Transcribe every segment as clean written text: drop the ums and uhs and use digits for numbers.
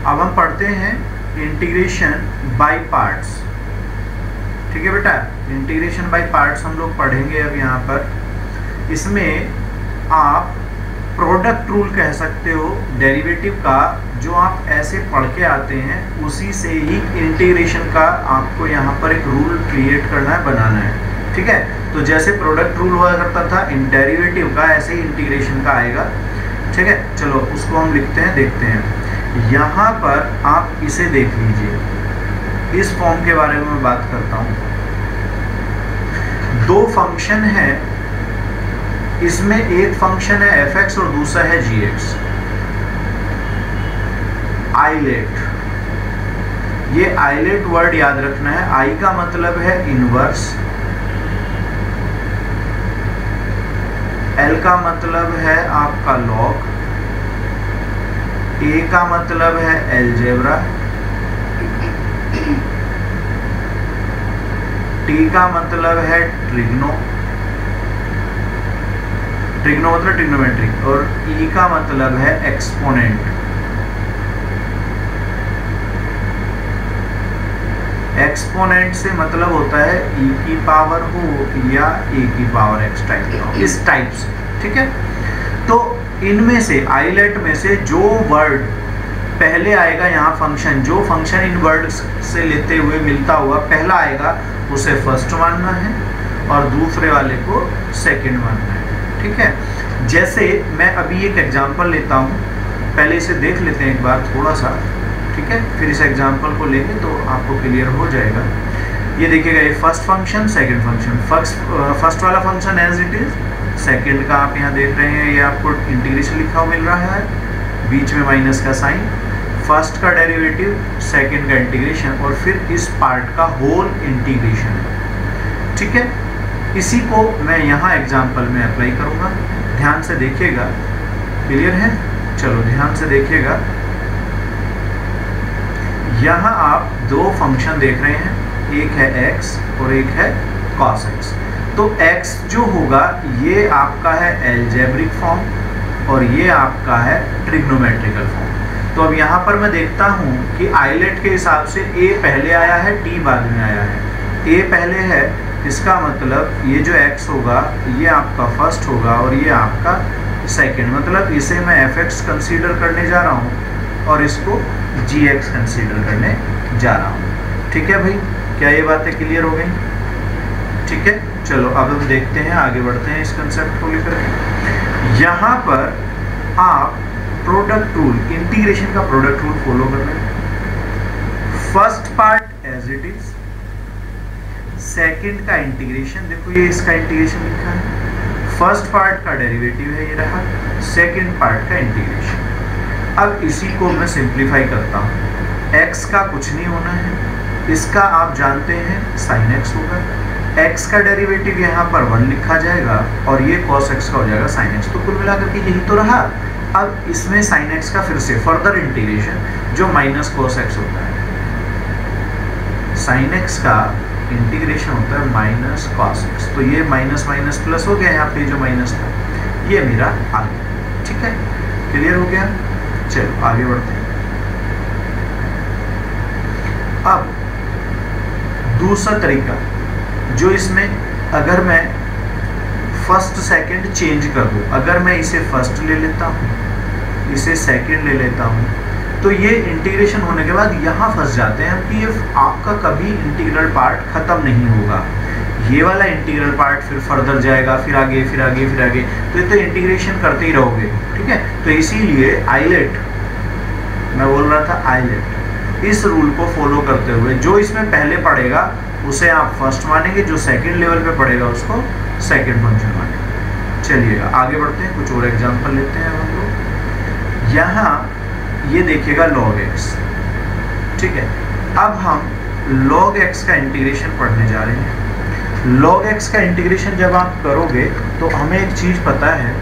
अब हम पढ़ते हैं इंटीग्रेशन बाय पार्ट्स। ठीक है बेटा, इंटीग्रेशन बाय पार्ट्स हम लोग पढ़ेंगे अब यहाँ पर। इसमें आप प्रोडक्ट रूल कह सकते हो डेरिवेटिव का, जो आप ऐसे पढ़ के आते हैं उसी से ही इंटीग्रेशन का आपको यहाँ पर एक रूल क्रिएट करना है, बनाना है। ठीक है, तो जैसे प्रोडक्ट रूल हुआ करता था इन डेरिवेटिव का, ऐसे ही इंटीग्रेशन का आएगा। ठीक है, चलो उसको हम लिखते हैं, देखते हैं। यहाँ पर आप इसे देख लीजिए, इस फॉर्म के बारे में मैं बात करता हूँ। दो फंक्शन है, इसमें एक फंक्शन है f(x) और दूसरा है g(x). आइलेट, ये आइलेट वर्ड याद रखना है। आई का मतलब है इनवर्स, एल का मतलब है आपका लॉग, ए का मतलब है एलजेब्रा, टी का मतलब है ट्रिग्नो, ट्रिग्नो मतलब ट्रिग्नोमेट्रिक, और ई का मतलब है एक्सपोनेंट। एक्सपोनेंट से मतलब होता है ई की पावर हो या ए की पावर एक्स टाइप का, इस टाइप से। ठीक है, तो इनमें से आइलेट में से जो वर्ड पहले आएगा यहाँ फंक्शन, जो फंक्शन इन वर्ड से लेते हुए मिलता हुआ पहला आएगा उसे फर्स्ट मानना है और दूसरे वाले को सेकंड मानना है। ठीक है, जैसे मैं अभी एक एग्जांपल लेता हूँ, पहले इसे देख लेते हैं एक बार थोड़ा सा। ठीक है, फिर इस एग्जांपल को लेंगे तो आपको क्लियर हो जाएगा। ये देखिएगा, ये first function second function, first वाला function as it is, second का आप यहाँ देख रहे हैं, ये आपको इंटीग्रेशन लिखा हुआ मिल रहा है, बीच में माइनस का साइन, फर्स्ट का डेरिवेटिव, सेकंड का इंटीग्रेशन, और फिर इस पार्ट का होल इंटीग्रेशन। ठीक है, इसी को मैं यहाँ एग्जांपल में अप्लाई करूँगा, ध्यान से देखिएगा। क्लियर है? चलो ध्यान से देखिएगा। यहाँ आप दो फंक्शन देख रहे हैं, एक है x और एक है cos x। तो x जो होगा ये आपका है एल्जेब्रिक फॉर्म और ये आपका है ट्रिग्नोमेट्रिकल फॉर्म। तो अब यहाँ पर मैं देखता हूँ कि आइलेट के हिसाब से a पहले आया है, t बाद में आया है। a पहले है, इसका मतलब ये जो x होगा ये आपका फर्स्ट होगा और ये आपका सेकंड, मतलब इसे मैं fx कंसीडर करने जा रहा हूँ और इसको gx कंसीडर करने जा रहा हूँ। ठीक है भाई, क्या ये बातें क्लियर हो गई? ठीक है, चलो अब हम देखते हैं, आगे बढ़ते हैं इस कंसेप्ट को लेकर के। यहाँ पर आप प्रोडक्ट रूल, इंटीग्रेशन का प्रोडक्ट रूल फॉलो कर रहे हैं। First part as it is, second का इंटीग्रेशन, देखो ये इसका इंटीग्रेशन लिखा है, फर्स्ट पार्ट का डेरिवेटिव है ये रहा, सेकंड पार्ट का इंटीग्रेशन। अब इसी को मैं सिंप्लीफाई करता हूँ। x का कुछ नहीं होना है, इसका आप जानते हैं sin x होगा, x का डेरिवेटिव यहाँ पर 1 लिखा जाएगा और ये cos x का हो जाएगा sin x। तो कुल मिलाकर के यही तो रहा। अब इसमें sin x का फिर से फर्दर इंटीग्रेशन जो माइनस cos x होता है, sin x का इंटीग्रेशन होता है माइनस cos x। तो ये माइनस माइनस प्लस हो गया, यहाँ पे जो माइनस था ये मेरा आ गया। ठीक है, क्लियर हो गया? चलो आगे बढ़ते हैं। अब दूसरा तरीका जो इसमें, अगर मैं फर्स्ट सेकंड चेंज कर दूं, अगर मैं इसे फर्स्ट ले लेता हूं, इसे सेकंड ले लेता हूं, तो ये इंटीग्रेशन होने के बाद यहाँ फंस जाते हैं कि ये आपका कभी इंटीग्रल पार्ट खत्म नहीं होगा। ये वाला इंटीग्रल पार्ट फिर फर्दर जाएगा, फिर आगे फिर आगे फिर आगे, तो ये तो इंटीग्रेशन करते ही रहोगे। ठीक है, तो इसीलिए आइलेट, मैं बोल रहा था आइलेट, इस रूल को फॉलो करते हुए जो इसमें पहले पड़ेगा उसे आप फर्स्ट मानेंगे, जो सेकंड लेवल पे पड़ेगा उसको सेकंड फंक्शन मानेंगे। चलिए आगे बढ़ते हैं, कुछ और एग्जांपल लेते हैं हम लोग। यहाँ ये देखिएगा log x। ठीक है, अब हम log x का इंटीग्रेशन पढ़ने जा रहे हैं। log x का इंटीग्रेशन जब आप करोगे तो हमें एक चीज पता है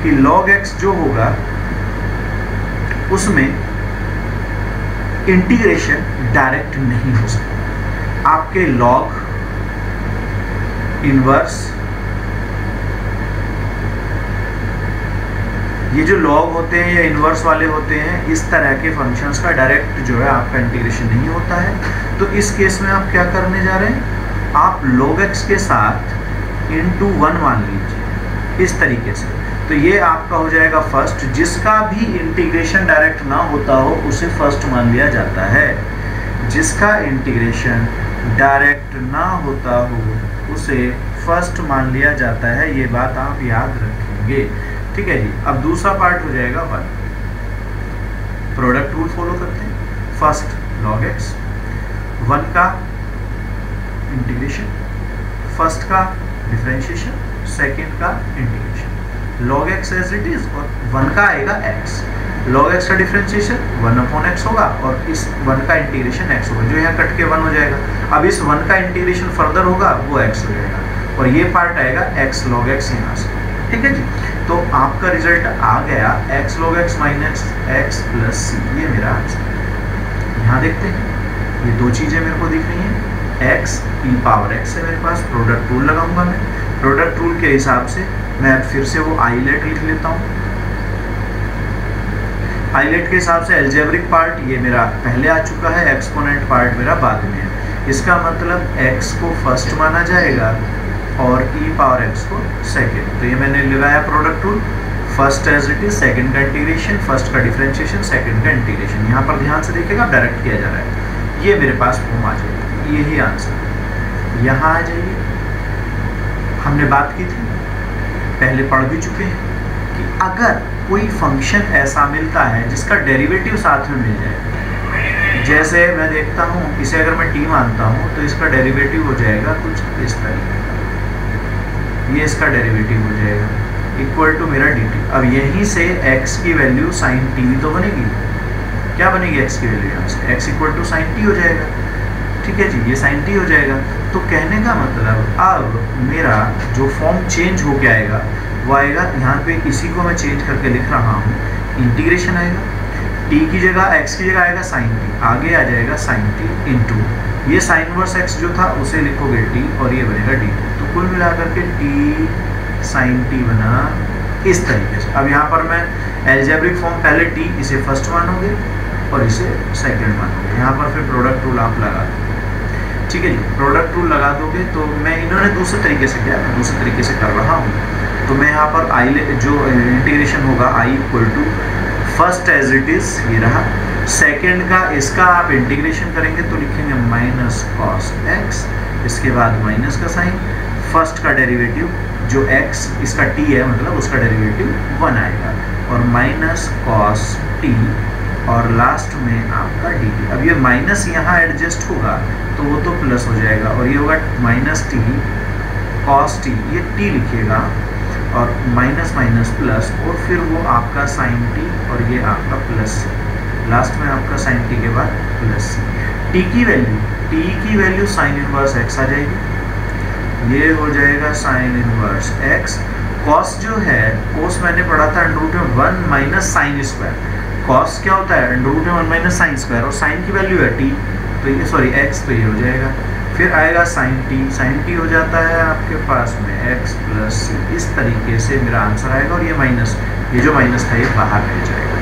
कि log x जो होगा उसमें इंटीग्रेशन डायरेक्ट नहीं हो सकता। आपके log इनवर्स ये जो log होते हैं या इन्वर्स वाले होते हैं, इस तरह के फंक्शंस का डायरेक्ट जो है आपका इंटीग्रेशन नहीं होता है। तो इस केस में आप क्या करने जा रहे हैं, आप log x के साथ इंटू 1 मान लीजिए इस तरीके से। तो ये आपका हो जाएगा फर्स्ट। जिसका भी इंटीग्रेशन डायरेक्ट ना होता हो उसे फर्स्ट मान लिया जाता है। जिसका इंटीग्रेशन डायरेक्ट ना होता हो उसे फर्स्ट मान लिया जाता है। ये बात आप याद रखेंगे, ठीक है जी। अब दूसरा पार्ट हो जाएगा 1। प्रोडक्ट रूल फॉलो करते हैं। फर्स्ट log x, 1 का इंटीग्रेशन, फर्स्ट का डिफरेंशिएशन, सेकंड का integration. log x as it is और 1 का आएगा x। log x का डिफरेंशिएशन 1/x होगा और इस 1 का इंटीग्रेशन x होगा, जो यहाँ कट के 1 हो जाएगा। अब इस 1 का इंटीग्रेशन फर्दर होगा वो x हो जाएगा और ये पार्ट आएगा x log x यहाँ से, ठीक है जी। तो आपका रिजल्ट आ गया x log x minus x plus c, ये मेरा आंसर। यहाँ देखते हैं ये दो चीजें मेरे को दिख रही हैं। x e पावर x है मेरे पास, प्रोडक्ट रूल लगाऊंगा मैं। प्रोडक्ट रूल के हिसाब से मैं फिर से वो आइलेट लिख लेता हूँ। आइलेट के हिसाब से एल्जेब्रिक पार्ट ये मेरा पहले आ चुका है, एक्सपोनेंट पार्ट मेरा बाद में है। इसका मतलब x को फर्स्ट माना जाएगा और e पावर x को सेकंड। तो ये मैंने लगाया product rule. First as it is, second का इंटीग्रेशन, फर्स्ट का डिफरेंशिएशन, सेकंड का इंटीग्रेशन। यहाँ पर ध्यान से देखिएगा डायरेक्ट किया जा रहा है। ये मेरे पास फॉर्म आ जाएगा, यही आंसर। यहाँ आ जाइए, हमने बात की थी, पहले पढ़ भी चुके हैं कि अगर कोई फंक्शन ऐसा मिलता है जिसका डेरिवेटिव साथ में मिल जाए, जैसे मैं देखता हूँ इसे अगर मैं t मानता हूँ तो इसका डेरिवेटिव हो जाएगा कुछ इस तरीके का, ये इसका डेरिवेटिव हो जाएगा इक्वल टू मेरा dt। अब यहीं से x की वैल्यू sin t तो बनेगी। क्या बनेगी x की वैल्यू, यहाँ से x equal to sin t हो जाएगा, ठीक है जी। ये sin t हो जाएगा। तो कहने का मतलब अब मेरा जो फॉर्म चेंज हो के आएगा वो आएगा, यहाँ पे इसी को मैं चेंज करके लिख रहा हूँ, इंटीग्रेशन आएगा, t की जगह x की जगह आएगा sin t, आगे आ जाएगा sin t इंटू ये साइन इनवर्स x जो था उसे लिखोगे t और ये बनेगा dt। तो कुल मिलाकर के t sin t बना इस तरीके से। अब यहाँ पर मैं एल्जेब्रिक फॉर्म, पहले t इसे फर्स्ट मानोगे और इसे सेकंड मानोगे। यहाँ पर फिर प्रोडक्ट रूल आप लगा दो, ठीक है जी। प्रोडक्ट रूल लगा दोगे तो मैं इन्होंने दूसरे तरीके से किया, मैं दूसरे तरीके से कर रहा हूँ। तो मैं यहाँ पर आई जो इंटीग्रेशन होगा i equal to first as it is ये रहा, सेकंड का इसका आप इंटीग्रेशन करेंगे तो लिखेंगे माइनस कॉस x, इसके बाद माइनस का साइन, फर्स्ट का डेरिवेटिव जो x इसका t है मतलब उसका डेरिवेटिव 1 आएगा और माइनस कॉस t और लास्ट में आपका dt। अब ये माइनस यहाँ एडजस्ट होगा तो वो तो प्लस हो जाएगा और ये होगा माइनस t कॉस t, ये t लिखिएगा और माइनस माइनस प्लस और फिर वो आपका साइन t और ये आपका प्लस, लास्ट में आपका साइन t के बाद प्लस t की वैल्यू साइन इनवर्स x आ जाएगी, ये हो जाएगा साइन इनवर्स x। कॉस जो है, कॉस मैंने पढ़ा था अंडर रूट में 1 माइनस साइन स्क्वायर। कॉस क्या होता है, अंडर रूट में 1 माइनस साइन स्क्वायर और साइन की वैल्यू है t, तो ये सॉरी x, तो ये हो जाएगा। फिर आएगा साइन t हो जाता है आपके पास में x प्लस c। इस तरीके से मेरा आंसर आएगा और ये माइनस, ये जो माइनस था ये बाहर रह जाएगा,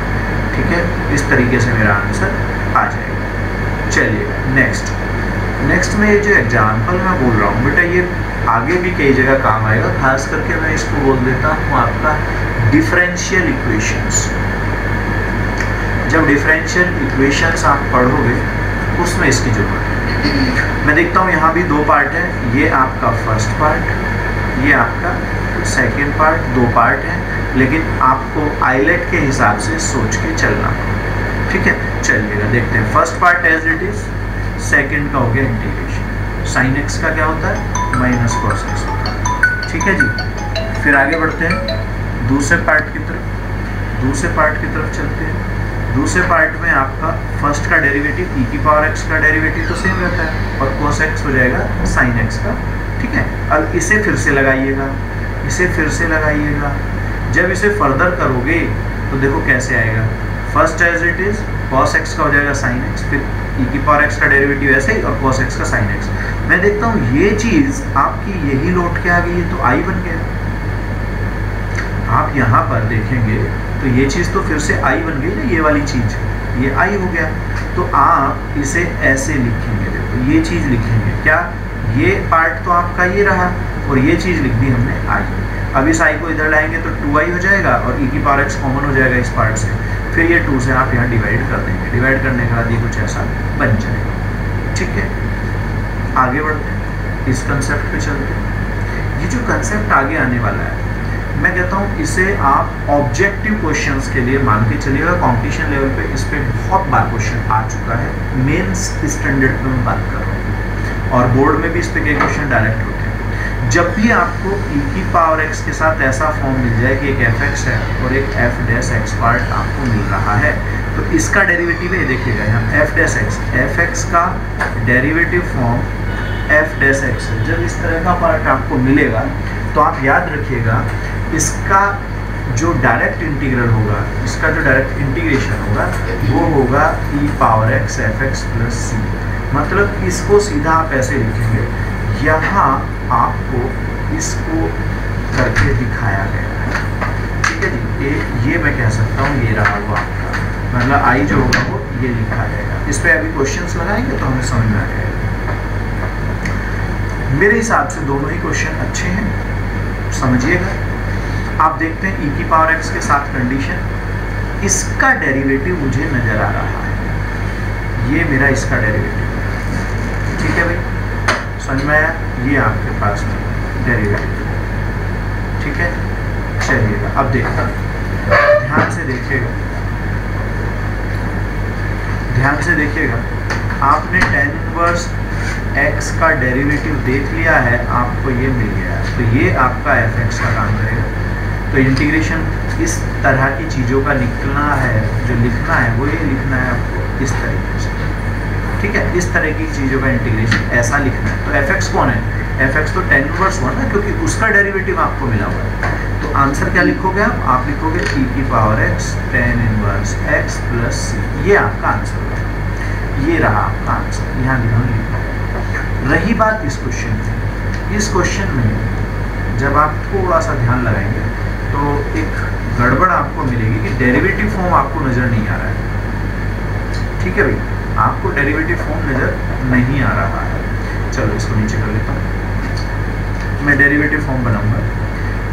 ठीक है। इस तरीके से मेरा आंसर आ जाएगा। चलिए नेक्स्ट में ये जो एग्जाम्पल मैं बोल रहा हूँ बेटा, ये आगे भी कई जगह काम आएगा। खास करके मैं इसको बोल देता हूँ आपका डिफरेंशियल इक्वेशंस। जब डिफरेंशियल इक्वेशंस आप पढ़ोगे उसमें इसकी जरूरत है। मैं देखता हूँ यहाँ भी दो पार्ट है, ये आपका फर्स्ट पार्ट, ये आपका सेकेंड पार्ट, दो पार्ट है, लेकिन आपको आइलेट के हिसाब से सोच के चलना, ठीक है। चलिएगा देखते हैं। First part as it is, second का हो गया इंटीग्रेशन। साइन एक्स का क्या होता है, माइनस कॉस एक्स होता है, ठीक है जी। फिर आगे बढ़ते हैं दूसरे पार्ट की तरफ चलते हैं। दूसरे पार्ट में आपका फर्स्ट का डेरिवेटिव e की पावर x का डेरिवेटिव तो सेम रहता है और cos x हो जाएगा sin x का, ठीक है। अब इसे फिर से लगाइएगा, जब इसे फर्दर करोगे तो देखो कैसे आएगा। First as it is cos x का हो जाएगा sin x, फिर e की पावर x का डेरिवेटिव ऐसे ही और cos x का sin x। मैं देखता हूँ ये चीज आपकी यही लौट के आ गई है तो i बन गया। आप यहाँ पर देखेंगे तो ये चीज़ तो फिर से आई बन गई ना, ये वाली चीज़, ये आई हो गया। तो आप इसे ऐसे लिखेंगे, देखो ये चीज़ लिखेंगे क्या, ये पार्ट तो आपका ये रहा और ये चीज़ लिख दी हमने आई। अब इस आई को इधर लाएंगे तो 2i हो जाएगा और e की पावर x कॉमन हो जाएगा इस पार्ट से, फिर ये 2 से आप यहाँ डिवाइड कर देंगे, डिवाइड करने के बाद ये कुछ ऐसा बन जाएगा। ठीक है, आगे बढ़ते हैं, इस कंसेप्ट पे चलते हैं। ये जो कंसेप्ट आगे आने वाला है, मैं कहता हूँ इसे आप ऑब्जेक्टिव क्वेश्चंस के लिए मान के चलिएगा। कंपटीशन लेवल पे इस पे बहुत बार क्वेश्चन आ चुका है, मेंस स्टैंडर्ड पे मैं बात कर रहा हूँ, और बोर्ड में भी इस पे कई क्वेश्चन डायरेक्ट होते हैं। जब भी आपको e की पावर x के साथ ऐसा फॉर्म मिल जाए कि एक fx है और एक f डैश x पार्ट आपको मिल रहा है, तो इसका डेरिवेटिव है, देखिएगा यहाँ f डैश x, fx का derivative form f dash x है। जब इस तरह का पार्ट आपको मिलेगा तो आप याद रखिएगा इसका जो डायरेक्ट इंटीग्रल होगा, इसका जो डायरेक्ट इंटीग्रेशन होगा वो होगा e power x fx plus c। मतलब इसको सीधा आप ऐसे लिखेंगे, यहाँ आपको इसको करके दिखाया गया है। ठीक है जी, ये मैं कह सकता हूँ ये रहा हुआ आपका, मतलब आई जो होगा वो ये लिखा जाएगा। इस पे अभी क्वेश्चंस लगाएंगे तो हमें समझ में आ जाएगा। मेरे हिसाब से दोनों ही क्वेश्चन अच्छे हैं, समझिएगा। आप देखते हैं e की पावर x के साथ कंडीशन, इसका डेरिवेटिव मुझे नजर आ रहा है, ये मेरा इसका डेरिवेटिव है। ठीक है भाई, समझ में आया, ये आपके पास में डेरिवेटिव। ठीक है, चलिएगा अब देखते हैं, ध्यान से देखिएगा, ध्यान से देखिएगा। आपने tan इनवर्स x का डेरिवेटिव देख लिया है, आपको ये मिल गया है, तो ये आपका fx का काम करेगा। तो इंटीग्रेशन इस तरह की चीज़ों का निकलना है, जो लिखना है वो ये लिखना है आपको इस तरीके से। ठीक है, इस तरह की चीज़ों का इंटीग्रेशन ऐसा लिखना है। तो fx कौन है, fx तो tan इनवर्स 1 है, क्योंकि उसका डेरिवेटिव आपको मिला हुआ है। तो आंसर क्या लिखोगे आप लिखोगे e की power x tan inverse x plus c, ये आपका आंसर होगा। ये रहा आपका आंसर, यहाँ भी हम लिखा। रही बात इस क्वेश्चन की, इस क्वेश्चन में जब आप थोड़ा सा ध्यान लगाएंगे तो एक गड़बड़ आपको मिलेगी कि डेरिवेटिव फॉर्म आपको नज़र नहीं आ रहा है। ठीक है भाई, आपको डेरिवेटिव फॉर्म नज़र नहीं आ रहा है। चलो इसको नीचे कर लेता हूँ, मैं डेरिवेटिव फॉर्म बनाऊंगा।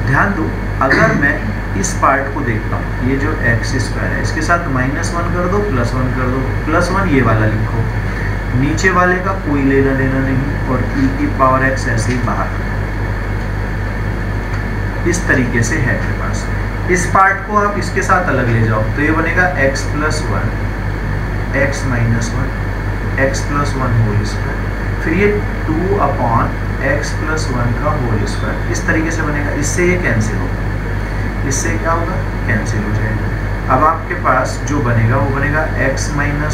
ध्यान दो, अगर मैं इस पार्ट को देखता हूँ, ये जो x स्क्वायर है इसके साथ -1 कर दो, +1 कर दो, +1 ये वाला लिखो, नीचे वाले का कोई लेना देना नहीं, और e की पावर x ऐसे ही बाहर इस तरीके से है मेरे पास। इस पार्ट को आप इसके साथ अलग ले जाओ तो ये बनेगा x + 1 x - 1 x + 1 whole square, फिर ये 2/x + 1 का होल स्क्वायर, इस तरीके से बनेगा। इससे ये कैंसिल होगा, इससे क्या होगा, कैंसिल हो जाएगा। अब आपके पास जो बनेगा वो बनेगा x - 1/x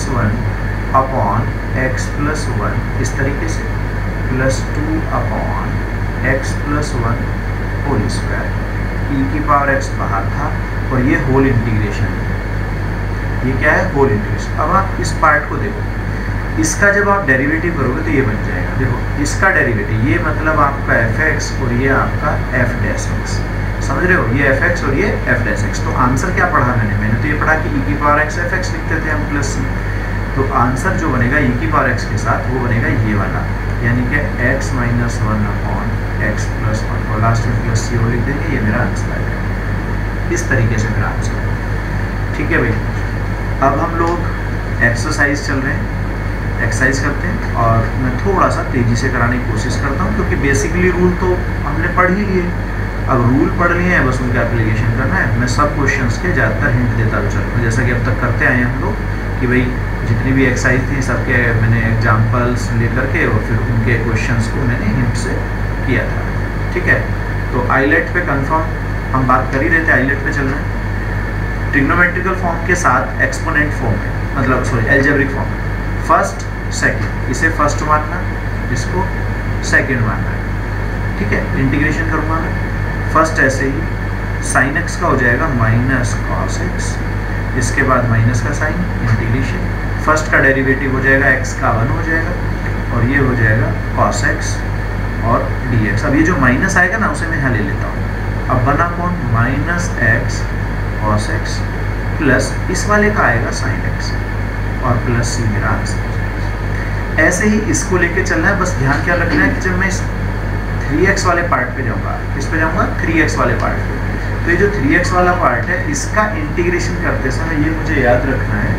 + 1 इस तरीके से, plus 2/x + 1 whole square, e की पावर x बाहर था और ये होल इंटीग्रेशन है, ये क्या है, होल इंटीग्रेशन। अब आप इस पार्ट को देखो, इसका जब आप डेरिवेटिव करोगे तो ये बन जाएगा, देखो इसका डेरिवेटिव, ये मतलब आपका fx और ये आपका f डैश x, समझ रहे हो, ये fx और ये f डैश x। तो आंसर क्या पढ़ा मैंने तो ये पढ़ा कि e की पावर x fx लिखते थे हम प्लस c, तो आंसर जो बनेगा e की पावर x के साथ वो बनेगा ये वाला, यानी कि x - 1/x + 1 और लास्ट में प्लस c लिख देंगे, ये मेरा आंसर आएगा। इस तरीके से मेरा आंसर है। ठीक है भाई, अब हम लोग एक्सरसाइज चल रहे हैं, एक्सरसाइज करते हैं, और मैं थोड़ा सा तेज़ी से कराने की कोशिश करता हूँ, क्योंकि बेसिकली रूल तो हमने पढ़ ही लिए। अब रूल पढ़ लिए हैं, बस उनका एप्लीकेशन करना है। मैं सब क्वेश्चंस के ज़्यादातर हिंट देता चल रहा हूँ, जैसा कि अब तक करते आए हैं हम लोग, कि भाई जितनी भी एक्सरसाइज थी सबके मैंने एग्जाम्पल्स लेकर के और फिर उनके क्वेश्चंस को मैंने हिंट से किया था। ठीक है, तो आईलेट पे कंफर्म हम बात कर ही रहे थे, आईलेट पे चल रहे हैं। ट्रिग्नोमेट्रिकल फॉर्म के साथ एक्सपोनेंट फॉर्म है, मतलब sorry algebraic form, first second, इसे फर्स्ट मानना, इसको सेकंड मानना है। ठीक है, इंटीग्रेशन करूँगा मैं, फर्स्ट ऐसे ही sin x का हो जाएगा -cos x, इसके बाद माइनस का साइन, इंटीग्रेशन, फर्स्ट का डेरिवेटिव हो जाएगा x का 1 हो जाएगा, और ये हो जाएगा cos x और dx। अब ये जो माइनस आएगा ना उसे मैं यहाँ ले लेता हूँ। अब बना कौन, -x cos x प्लस इस वाले का आएगा sin x और प्लस c मेरा आंसर। ऐसे ही इसको लेके चलना है। बस ध्यान क्या रखना है कि जब मैं इस 3x वाले पार्ट पे जाऊंगा, किस पे जाऊंगा, 3x वाले पार्ट पे, तो ये जो 3x वाला पार्ट है इसका इंटीग्रेशन करते समय ये मुझे याद रखना है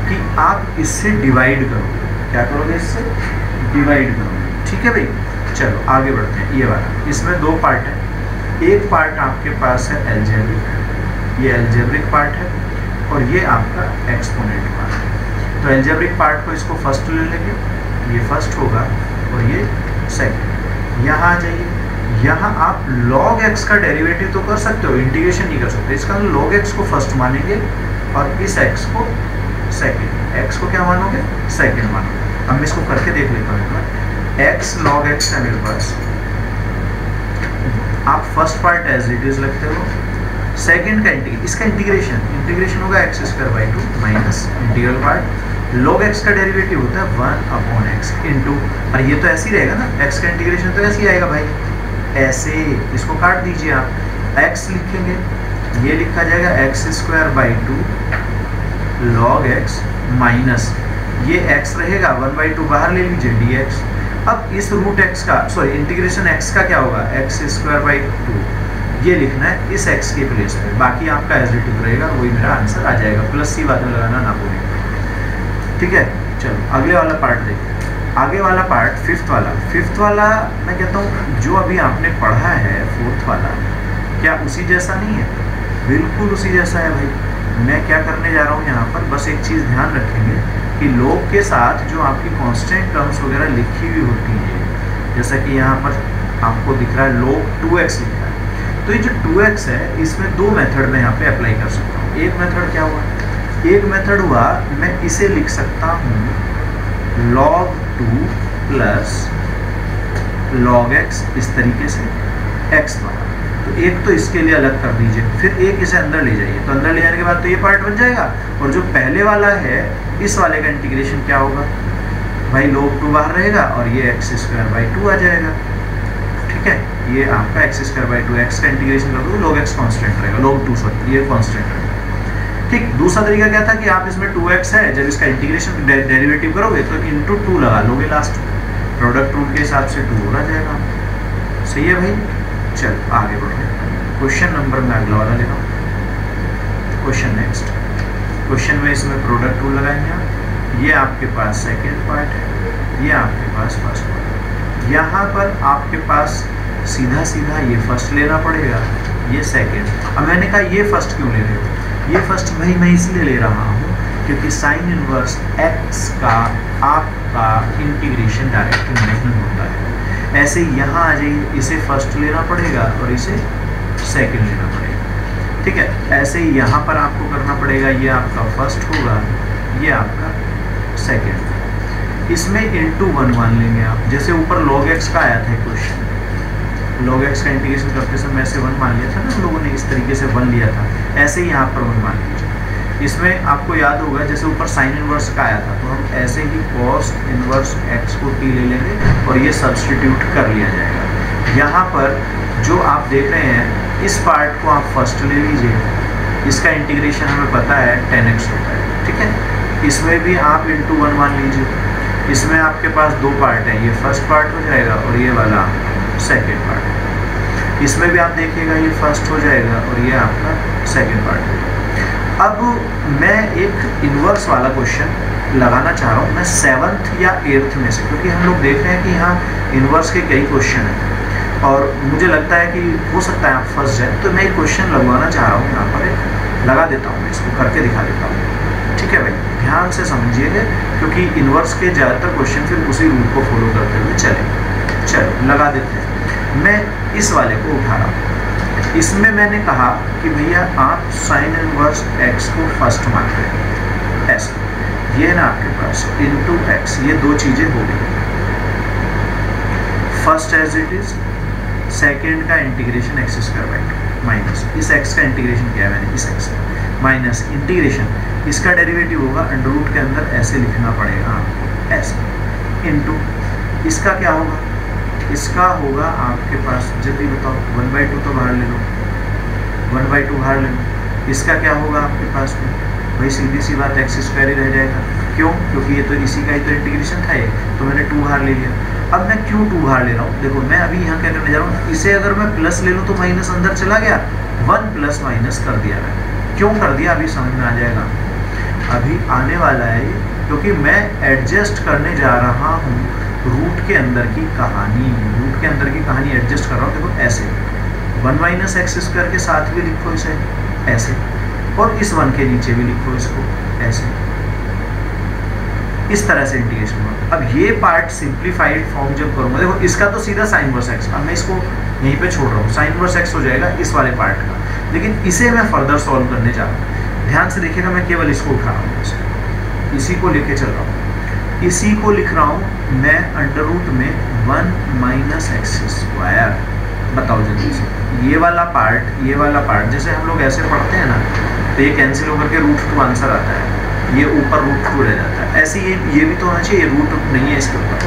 कि आप इससे डिवाइड करोगे। क्या करोगे? इससे डिवाइड करोगे। ठीक है भाई, चलो आगे बढ़ते हैं। ये वाला, इसमें दो पार्ट है। एक पार्ट आपके पास है एल्जेब्रिक, ये एल्जेब्रिक पार्ट है, और ये आपका एक्सपोनेंट पार्ट है। तो एल्जेब्रिक पार्ट को इसको फर्स्ट ले लेंगे, ये फर्स्ट होगा और ये सेकंड। यहाँ आ जाइए, यहाँ आप log x का डेरिवेटिव तो कर सकते हो, इंटीग्रेशन नहीं कर सकते। इसका log x को फर्स्ट मानेंगे और इस x को सेकंड। x को क्या मानोगे? सेकंड मानोगे। अब मैं इसको करके देख लेता हूँ। x log x है मेरे पास, आप first part as it is लगते हो, सेकंड का इसका इंटीग्रेशन होगा x² minus integral part log x का डेरिवेटिव होता है 1/x इंटू, और ये तो ऐसे ही रहेगा ना, x का इंटीग्रेशन तो ऐसे ही आएगा भाई, ऐसे। इसको काट दीजिए आप, x लिखेंगे, ये लिखा जाएगा x² log x माइनस ये x रहेगा 1/2 बाहर ले लीजिए dx। अब इस रूट x का, सॉरी इंटीग्रेशन x का क्या होगा, x²/2 ये लिखना है इस x के प्लेस पे, बाकी आपका एज इट इज रहेगा, वही मेरा आंसर आ जाएगा। प्लस सी बाद में लगाना ना भूलें। ठीक है, चलो अगले वाला पार्ट देखते हैं। आगे वाला पार्ट फिफ्थ वाला मैं कहता हूँ जो अभी आपने पढ़ा है फोर्थ वाला, क्या उसी जैसा नहीं है? बिल्कुल उसी जैसा है भाई। मैं क्या करने जा रहा हूँ यहाँ पर, बस एक चीज़ ध्यान रखेंगे कि log के साथ जो आपकी कांस्टेंट टर्म्स वगैरह लिखी हुई होती है, जैसा कि यहाँ पर आपको दिख रहा है log 2x लिखा है, तो ये जो 2x है इसमें दो मेथड में यहाँ पे अप्लाई कर सकता हूँ। एक मेथड क्या हुआ, एक मेथड हुआ मैं इसे लिख सकता हूँ log 2 प्लस log x, इस तरीके से x वाला। तो एक तो इसके लिए अलग कर दीजिए, फिर एक इसे अंदर ले जाइए, तो अंदर ले जाने के बाद तो ये पार्ट बन जाएगा, और जो पहले वाला है इस वाले का इंटीग्रेशन क्या होगा भाई, log 2 बाहर रहेगा और ये x² आ जाएगा। ठीक है, ये आपका x² x का इंटीग्रेशन कर दो, log x कांस्टेंट रहेगा, log 2 सॉरी ये कांस्टेंट रहेगा। ठीक, दूसरा तरीका क्या था कि आप इसमें 2x है, जब इसका इंटीग्रेशन डेरिवेटिव करोगे तो इंटू 2 लगा लोगे, लास्ट प्रोडक्ट रूल के हिसाब से 2 हो जाएगा। सही है भाई, चल आगे बढ़ो। क्वेश्चन नंबर में अगला वाला ले रहा हूँ। क्वेश्चन नेक्स्ट, क्वेश्चन में इसमें प्रोडक्ट रूल लगाएंगे आप। ये आपके पास सेकेंड पार्ट है, ये आपके पास फर्स्ट पार्ट है। यहाँ पर आपके पास सीधा सीधा ये फर्स्ट लेना पड़ेगा, ये सेकेंड। अब मैंने कहा ये फर्स्ट क्यों ले रहे हो, ये फर्स्ट भाई मैं इसलिए ले रहा हूँ क्योंकि साइन इनवर्स x का आपका इंटीग्रेशन डायरेक्ट नहीं होता है। ऐसे यहाँ आ जाइए, इसे फर्स्ट लेना पड़ेगा और इसे सेकंड लेना पड़ेगा। ठीक है, ऐसे ही यहाँ पर आपको करना पड़ेगा, ये आपका फर्स्ट होगा, ये आपका सेकंड। इसमें इंटू 1 मान लेंगे आप, जैसे ऊपर log x का आया था क्वेश्चन, log x का इंटीग्रेशन करते समय ऐसे 1 मान लिया था ना हम लोगों ने, इस तरीके से 1 लिया था, ऐसे ही यहाँ पर 1 मान लीजिए। इसमें आपको याद होगा जैसे ऊपर साइन इनवर्स का आया था, तो हम ऐसे ही cos इनवर्स x को t ले लेंगे और ये सब्सटीट्यूट कर लिया जाएगा। यहाँ पर जो आप देख रहे हैं इस पार्ट को आप फर्स्ट ले लीजिए, इसका इंटीग्रेशन हमें पता है 10x होता है। ठीक है, इसमें भी आप इंटू 1 मान लीजिए। इसमें आपके पास दो पार्ट है, ये फर्स्ट पार्ट हो जाएगा और ये वाला सेकेंड पार्ट। इसमें भी आप देखिएगा ये फर्स्ट हो जाएगा और ये आपका सेकेंड पार्ट होगा। अब मैं एक इन्वर्स वाला क्वेश्चन लगाना चाह रहा हूँ मैं 7th या 8th में से, क्योंकि हम लोग देख रहे हैं कि यहाँ इन्वर्स के कई क्वेश्चन हैं और मुझे लगता है कि हो सकता है आप फंस जाए, तो मैं एक क्वेश्चन लगवाना चाह रहा हूँ यहाँ पर, एक लगा देता हूँ, मैं इसको करके दिखा देता हूँ। ठीक है भाई, ध्यान से समझिएगा क्योंकि इन्वर्स के ज़्यादातर क्वेश्चन फिर उसी रूल को फॉलो करते हुए चलो लगा देते हैं। मैं इस वाले को उठा रहा हूँ, इसमें मैंने कहा कि भैया आप साइन इनवर्स x को फर्स्ट मानते हैं, ऐसा ये है ना आपके पास इंटू x, ये दो चीज़ें हो गई, first as it is, second का इंटीग्रेशन x² माइनस इस x का इंटीग्रेशन किया मैंने, इस x का माइनस इंटीग्रेशन, इसका डेरिवेटिव होगा अंडर रूट के अंदर, ऐसे लिखना पड़ेगा आपको, ऐसे इंटू इसका क्या होगा, इसका होगा आपके पास जल्दी बताओ 1/2 तो बाहर ले लो, 1/2 बाहर ले लो, इसका क्या होगा आपके पास में, भाई सीधी सी बात एक्स स्क्वायर ही रह जाएगा। क्यों? क्योंकि ये तो इसी का ही तो इंटीग्रेशन था ये, तो मैंने 2 बाहर ले लिया। अब मैं क्यों 2 बाहर ले रहा हूँ, देखो मैं अभी यहाँ क्या करने जा रहा हूँ, इसे अगर मैं प्लस ले लूँ तो माइनस अंदर चला गया, 1 प्लस माइनस कर दिया मैंने। क्यों कर दिया अभी समझ में आ जाएगा, अभी आने वाला है ये, क्योंकि मैं एडजस्ट करने जा रहा हूँ रूट के अंदर की कहानी, रूट के अंदर की कहानी एडजस्ट कर रहा हूँ। देखो ऐसे 1 माइनस एक्स स्क्वायर के साथ भी लिखो इसे ऐसे, और इस 1 के नीचे भी लिखो इसको ऐसे, इस तरह से इंटीग्रेशन होगा। अब ये पार्ट सिंप्लीफाइड फॉर्म जब करूंगा, देखो इसका तो सीधा साइन इनवर्स एक्स, अब मैं इसको यहीं पे छोड़ रहा हूँ, साइन इनवर्स एक्स हो जाएगा इस वाले पार्ट का, लेकिन इसे मैं फर्दर सॉल्व करने जा रहा हूँ। ध्यान से देखिएगा, मैं केवल इसको उठा रहा हूँ, इसी को लेके चल रहा हूँ, इसी को लिख रहा हूँ मैं अंडर रूट में 1 माइनस एक्स स्क्वायर। बताओ जल्दी से, ये वाला पार्ट जैसे हम लोग ऐसे पढ़ते हैं ना, तो ये कैंसिल होकर के रूट 2 आंसर आता है, ये ऊपर रूट 2 रह जाता है। ऐसे ये भी तो होना चाहिए, ये रूट नहीं है इसके ऊपर,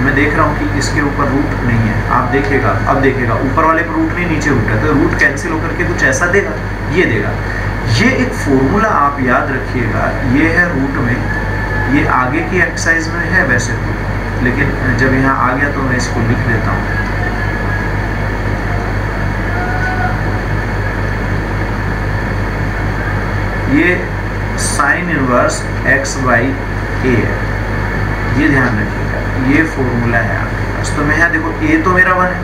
मैं देख रहा हूँ कि इसके ऊपर रूट नहीं है। आप देखिएगा, अब देखिएगा ऊपर वाले पर रूट नहीं, नीचे रूट है, तो रूट कैंसिल होकर के कुछ ऐसा देगा, ये देगा। ये एक फॉर्मूला आप याद रखिएगा, ये है रूट में, ये आगे की एक्सरसाइज में है वैसे तो, लेकिन जब यहाँ आ गया तो मैं इसको लिख देता हूँ। ये साइन इनवर्स एक्स बाई ए है, ये ध्यान रखिएगा, ये फॉर्मूला है आपके पास। तो मैं यहाँ देखो ए तो मेरा 1 है,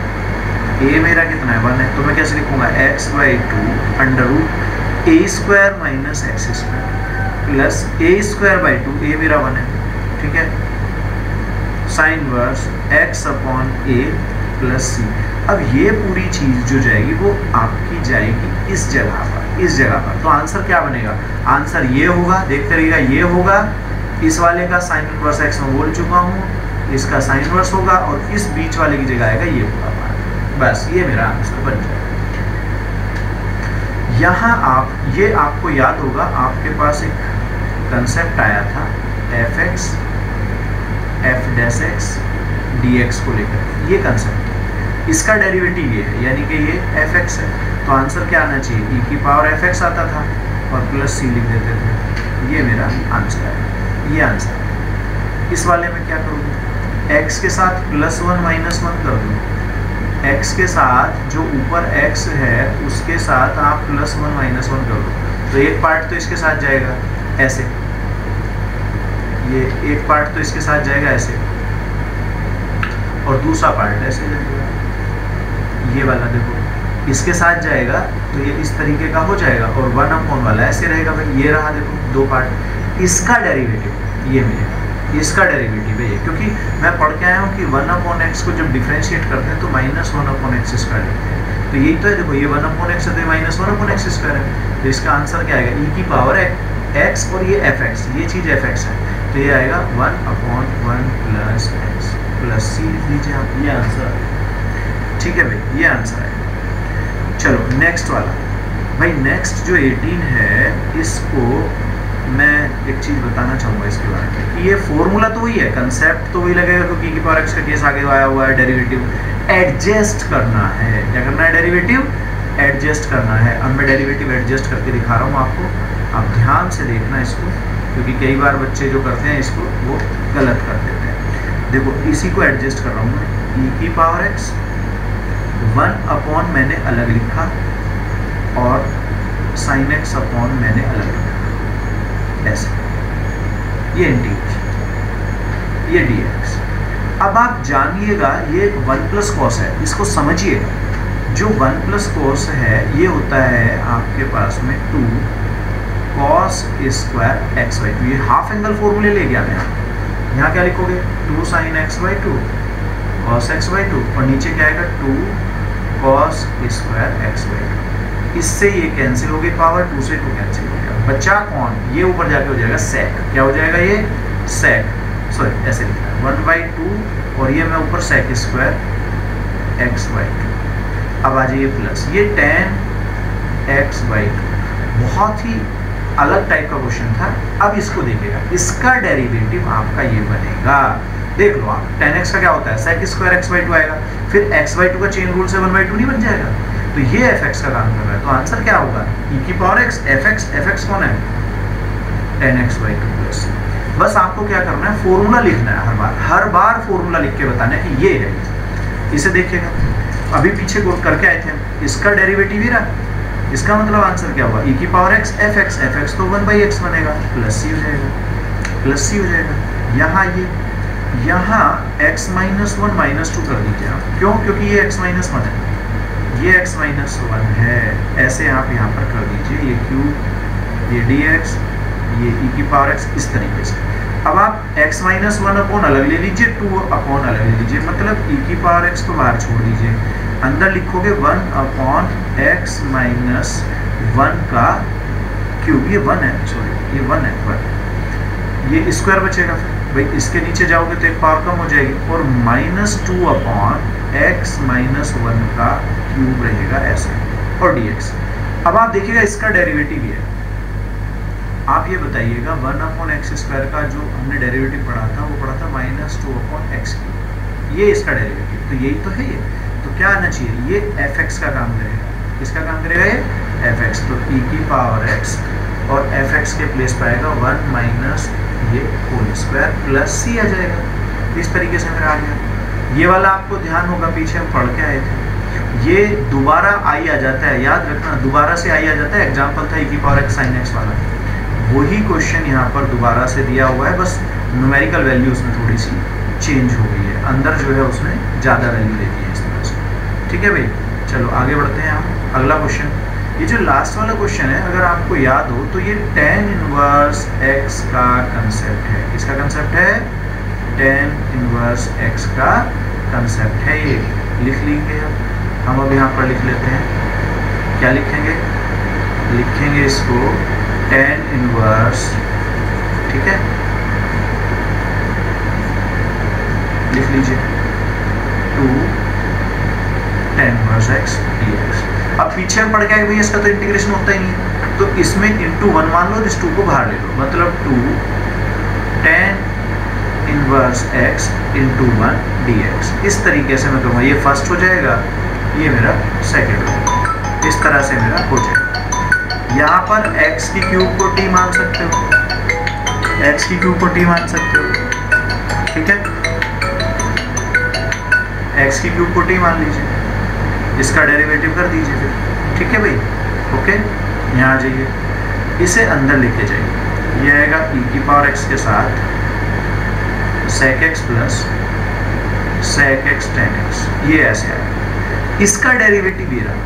ए मेरा कितना है 1 है, तो मैं कैसे लिखूंगा x by 2 under root a square minus x square plus a square by 2, a मेरा 1 है, ठीक है, sine inverse x upon a plus c. अब ये पूरी चीज जो जाएगी वो आपकी जाएगी इस जगह पर, तो आंसर क्या बनेगा, आंसर ये होगा, देखते रहिएगा, ये होगा, इस वाले का साइन इनवर्स एक्स में बोल चुका हूँ, इसका साइन इनवर्स होगा, और इस बीच वाले की जगह आएगा ये होगा, बस ये मेरा आंसर बन जाएगा। यहाँ ये आपको याद होगा, आपके पास एक कंसेप्ट आया था F x F dash x D x को लेकर, ये कंसेप्ट, इसका डेरिवेटिव ये है, यानी कि ये एफ एक्स है, तो आंसर क्या आना चाहिए, ई की पावर एफ एक्स आता था और प्लस सी लिख देते थे, ये मेरा आंसर है, ये आंसर है। इस वाले में क्या करूँगा, एक्स के साथ +1 -1 कर दूँ, एक्स के साथ जो ऊपर एक्स है उसके साथ आप +1 -1 कर दो, तो एक पार्ट तो इसके साथ जाएगा ऐसे, ये एक पार्ट तो इसके साथ जाएगा ऐसे, और दूसरा पार्ट ऐसे जाएगा, ये वाला देखो इसके साथ जाएगा, तो ये इस तरीके का हो जाएगा, और 1 वाला ऐसे रहेगा भाई, ये रहा देखो 2 पार्ट, इसका डेरिवेटिव ये मिलेगा, इसका डेरिवेटिव है ये, क्योंकि मैं पढ़ के आया हूँ कि 1/x को जब डिफरेंशिएट करते हैं तो -1/x स्क्वायर लिखते हैं, तो यही तो है, देखो ये 1/x है तो -1/x स्क्वायर है, तो इसका आंसर क्या आएगा, ई की पावर x, और ये fx, ये चीज़ fx है, तो ये आएगा 1/1 + x + c लिख लीजिए आप, ये आंसर है, ठीक है भाई, ये आंसर है। चलो नेक्स्ट वाला, भाई नेक्स्ट जो 18 है, इसको मैं एक चीज़ बताना चाहूँगा इसके बारे में, कि ये फॉर्मूला तो वही है, कंसेप्ट तो वही लगेगा, क्योंकि की पावर एक्स का केस आगे आया हुआ है, डेरिवेटिव एडजस्ट करना है, क्या करना है, डेरिवेटिव एडजस्ट करना है। अब मैं डेरिवेटिव एडजस्ट करके दिखा रहा हूँ आपको, आप ध्यान से देखना इसको, क्योंकि कई बार बच्चे जो करते हैं इसको वो गलत कर देते हैं। देखो इसी को एडजस्ट कर रहा हूँ मैं, ई की पावर एक्स 1/ मैंने अलग लिखा, और साइन एक्स अपॉन मैंने अलग लिखा, ऐसे, ये इंटीग्रेशन, ये dx। अब आप जानिएगा ये 1 + cos है, इसको समझिएगा, जो 1 + cos है ये होता है आपके पास में 2 cos स्क्वायर x/2, ये हाफ एंगल फॉर्मूले ले गया मैं, यहाँ क्या लिखोगे 2 sin x/2 cos x/2, और नीचे क्या आएगा 2 cos स्क्वायर x/2, इससे ये कैंसिल हो गई, पावर 2 से 2 कैंसिल हो गया, बचा कौन, ये ऊपर जाके हो जाएगा sec, क्या हो जाएगा ये sec, सॉरी ऐसे लिखा है 1/2, और ये मैं ऊपर sec स्क्वायर x/2। अब आ जाइए प्लस, ये tan x/2, बहुत ही अलग टाइप का क्वेश्चन था। अब इसको देखिएगा, इसका डेरिवेटिव आपका ये बनेगा, देख लो आप, tan x का क्या होता है sec स्क्वायर x/2 आएगा, फिर x/2 का चेन रूल से 1/2 नहीं बन जाएगा, तो तो ये एफ एक्स का काम कर रहा है, तो आंसर क्या होगा ई की पावर एक्स एफ एक्स कौन है tan X by two plus C. बस आपको क्या करना है फॉर्मूला लिखना है, हर बार फॉर्मूला लिख के बताना है कि ये है। इसे देखिएगा अभी पीछे करके आए थे, इसका डेरिवेटिव ही रहा, इसका मतलब आंसर क्या हुआ ई की पावर एक्स एफ एक्स तो 1/x बनेगा प्लस सी हो जाएगा, प्लस सी हो जाएगा। यहाँ ये यहाँ x माइनस 1 माइनस 2 कर दीजिए आप, क्यों क्योंकि ये x माइनस 1 है, ये x माइनस 1 है, ऐसे आप यहाँ पर कर दीजिए, ये क्यूब ये dx ये e की पावर x इस तरीके से। अब आप x माइनस 1 अपॉन अलग ले लीजिए, 2 अपॉन अलग ले लीजिए, मतलब e की पावर x को बाहर छोड़ दीजिए, अंदर लिखोगे 1 अपॉन x माइनस 1 का क्यूब, ये 1 है, सॉरी ये 1 है, 1 ये स्क्वायर बचेगा, फिर भाई इसके नीचे जाओगे तो एक पावर कम हो जाएगी, और -2 अपॉन x माइनस 1 का क्यूब रहेगा ऐसे, और dx। अब आप देखिएगा इसका डेरिवेटिव ही है, आप ये बताइएगा 1 अपॉन एक्स स्क्वायर का जो हमने डेरिवेटिव पढ़ा था वो पढ़ा था -2 अपॉन एक्स क्यूब, ये इसका डेरिवेटिव, तो यही तो है ये, तो क्या आना चाहिए ये एफ एक्स का काम करेगा, किसका काम करेगा ये एफ एक्स, तो e की पावर x और एफ एक्स के प्लेस पर आएगा 1 माइनस ये होल स्क्वायर प्लस सी आ जाएगा, इस तरीके से मेरा आ गया। ये वाला आपको ध्यान होगा पीछे हम पढ़ के आए थे, ये दोबारा आई आ जाता है, याद रखना दोबारा से आई आ जाता है, एग्जाम्पल था e की पावर x साइन एक्स वाला, वही क्वेश्चन यहाँ पर दोबारा से दिया हुआ है, बस न्यूमेरिकल वैल्यू उसमें थोड़ी सी चेंज हो गई है, अंदर जो है उसने ज़्यादा वैल्यू दे दी है इस तरह से। ठीक है भाई, चलो आगे बढ़ते हैं हम। अगला क्वेश्चन, ये जो लास्ट वाला क्वेश्चन है अगर आपको याद हो तो ये tan इनवर्स x का कंसेप्ट है, किसका कंसेप्ट है tan इनवर्स x का कंसेप्ट है, ये लिख लेंगे हम अब यहाँ पर लिख लेते हैं, क्या लिखेंगे, लिखेंगे इसको tan इनवर्स, ठीक है लिख लीजिए 2 tan इनवर्स x dx। अब पीछे हम पढ़ के आए भैया इसका तो इंटीग्रेशन होता ही नहीं है, तो इसमें इंटू 1 मान लो, इस 2 को बाहर ले लो, मतलब 2 tan inverse x into 1 dx, इस तरीके से मैं करूँगा, ये फर्स्ट हो जाएगा, ये मेरा सेकेंड होगा, इस तरह से मेरा हो जाएगा। यहाँ पर x की क्यूब को t मान सकते हो, x की क्यूब को t मान सकते हो, ठीक है, x की क्यूब को t मान लीजिए, इसका डेरिवेटिव कर दीजिए फिर, ठीक है भाई, ओके। यहाँ आ जाइए, इसे अंदर लेके जाइए, ये आएगा e की पावर x के साथ sec x plus sec x tan x, ये ऐसे आएगा, इसका डेरिवेटिव ये रहा,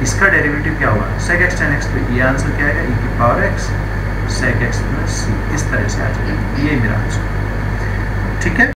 इसका डेरिवेटिव क्या हुआ sec x tan x, तो ये आंसर क्या आएगा e की power x sec x plus c, इस तरह से आ जाएगा, ये मेरा आंसर, ठीक है।